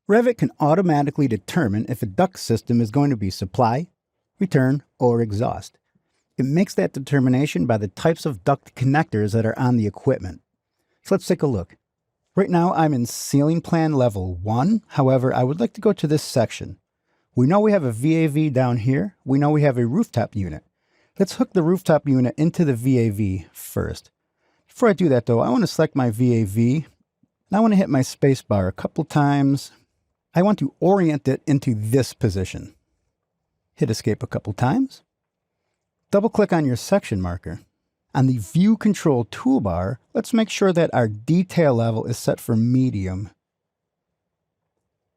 Revit can automatically determine if a duct system is going to be supply, return, or exhaust. It makes that determination by the types of duct connectors that are on the equipment. So let's take a look. Right now I'm in ceiling plan level 1. However, I would like to go to this section. We know we have a VAV down here. We know we have a rooftop unit. Let's hook the rooftop unit into the VAV first. Before I do that though, I want to select my VAV. And I want to hit my space bar a couple times. I want to orient it into this position. Hit escape a couple times. Double click on your section marker. On the view control toolbar, let's make sure that our detail level is set for medium.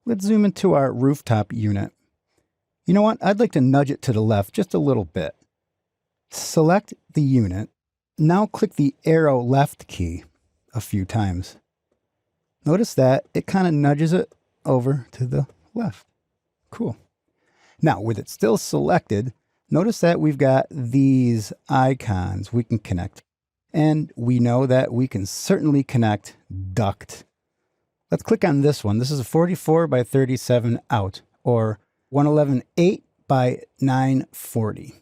Let's zoom into our rooftop unit. You know what? I'd like to nudge it to the left just a little bit. Select the unit. Now click the arrow left key a few times. Notice that it kind of nudges it over to the left. Cool. Now, with it still selected, notice that we've got these icons we can connect. And we know that we can certainly connect duct. Let's click on this one. This is a 44 by 37 out, or 111.8 by 940.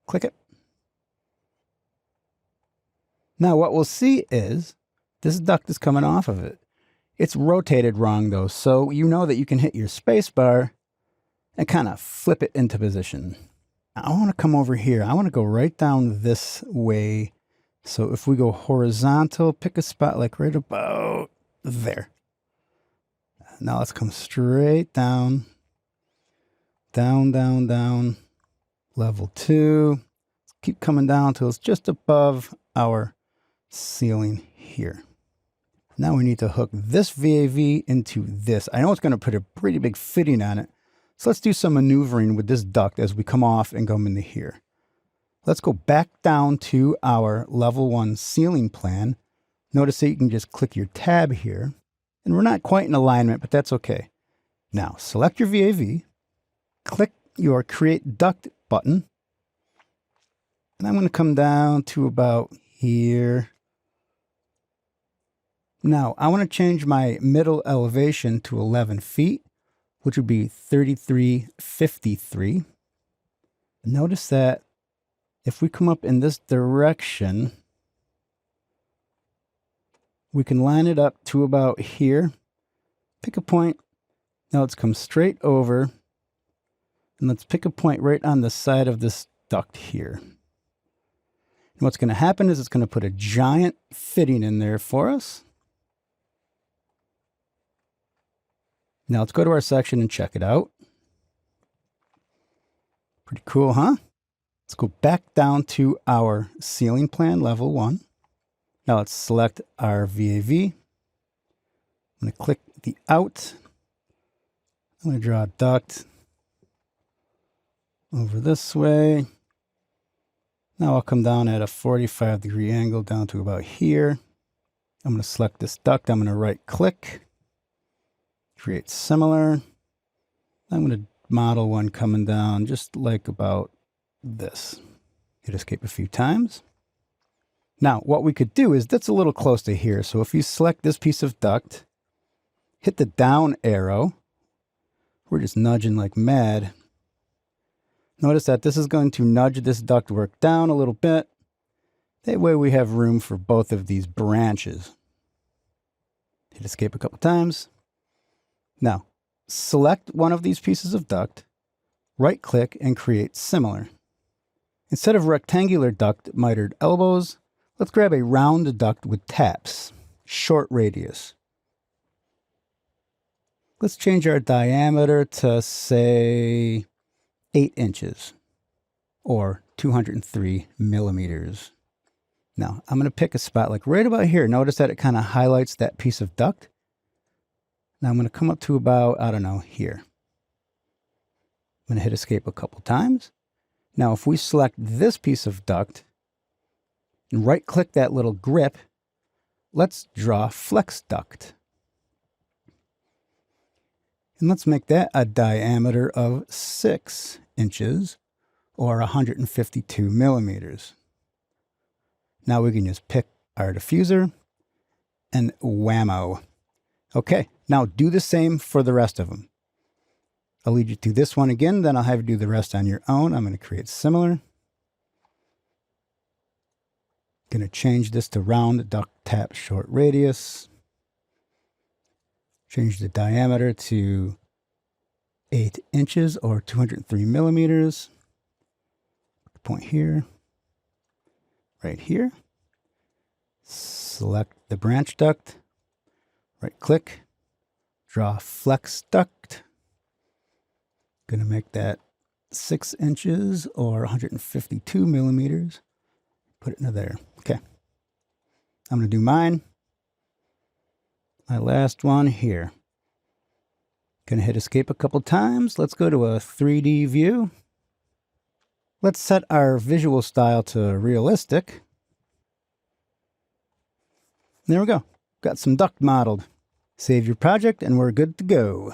Click it. Now what we'll see is this duct is coming off of it. It's rotated wrong though, so you know that you can hit your space bar and kind of flip it into position. I want to come over here. I want to go right down this way. So if we go horizontal, pick a spot like right about there. Now let's come straight down. Down, down, down. Level 2. Keep coming down till it's just above our ceiling here. Now we need to hook this VAV into this. I know it's going to put a pretty big fitting on it. So let's do some maneuvering with this duct as we come off and go into here. Let's go back down to our level 1 ceiling plan. Notice that you can just click your tab here. And we're not quite in alignment, but that's okay. Now select your VAV. Click your Create Duct button. And I'm going to come down to about here. Now, I want to change my middle elevation to 11 feet, which would be 3353. Notice that if we come up in this direction, we can line it up to about here. Pick a point. Now let's come straight over. And let's pick a point right on the side of this duct here. And what's going to happen is it's going to put a giant fitting in there for us. Now let's go to our section and check it out. Pretty cool, huh? Let's go back down to our ceiling plan level 1. Now let's select our VAV. I'm going to click the out. I'm going to draw a duct over this way. Now I'll come down at a 45-degree angle down to about here. I'm going to select this duct. I'm going to right click. Create similar. I'm going to model one coming down just like about this. Hit escape a few times. Now what we could do is that's a little close to here. So if you select this piece of duct, hit the down arrow, we're just nudging like mad. Notice that this is going to nudge this ductwork down a little bit. That way we have room for both of these branches. Hit escape a couple times. Now, select one of these pieces of duct, right-click, and create similar. Instead of rectangular duct mitered elbows, let's grab a round duct with taps, short radius. Let's change our diameter to, say, 8 inches, or 203 millimeters. Now, I'm going to pick a spot like right about here. Notice that it kind of highlights that piece of duct. Now I'm going to come up to about, I don't know, here. I'm going to hit escape a couple times. Now if we select this piece of duct and right click that little grip, let's draw flex duct. And let's make that a diameter of 6 inches or 152 millimeters. Now we can just pick our diffuser and whammo. Okay, now do the same for the rest of them. I'll lead you through this one again, then I'll have you do the rest on your own. I'm going to create similar. Going to change this to round duct tap short radius. Change the diameter to 8 inches or 203 millimeters. Point here, right here. Select the branch duct, right click, draw flex duct. Gonna make that 6 inches or 152 millimeters. Put it into there. Okay. I'm gonna do mine. My last one here. Gonna hit escape a couple times. Let's go to a 3D view. Let's set our visual style to realistic. There we go. Got some duct modeled. Save your project and we're good to go.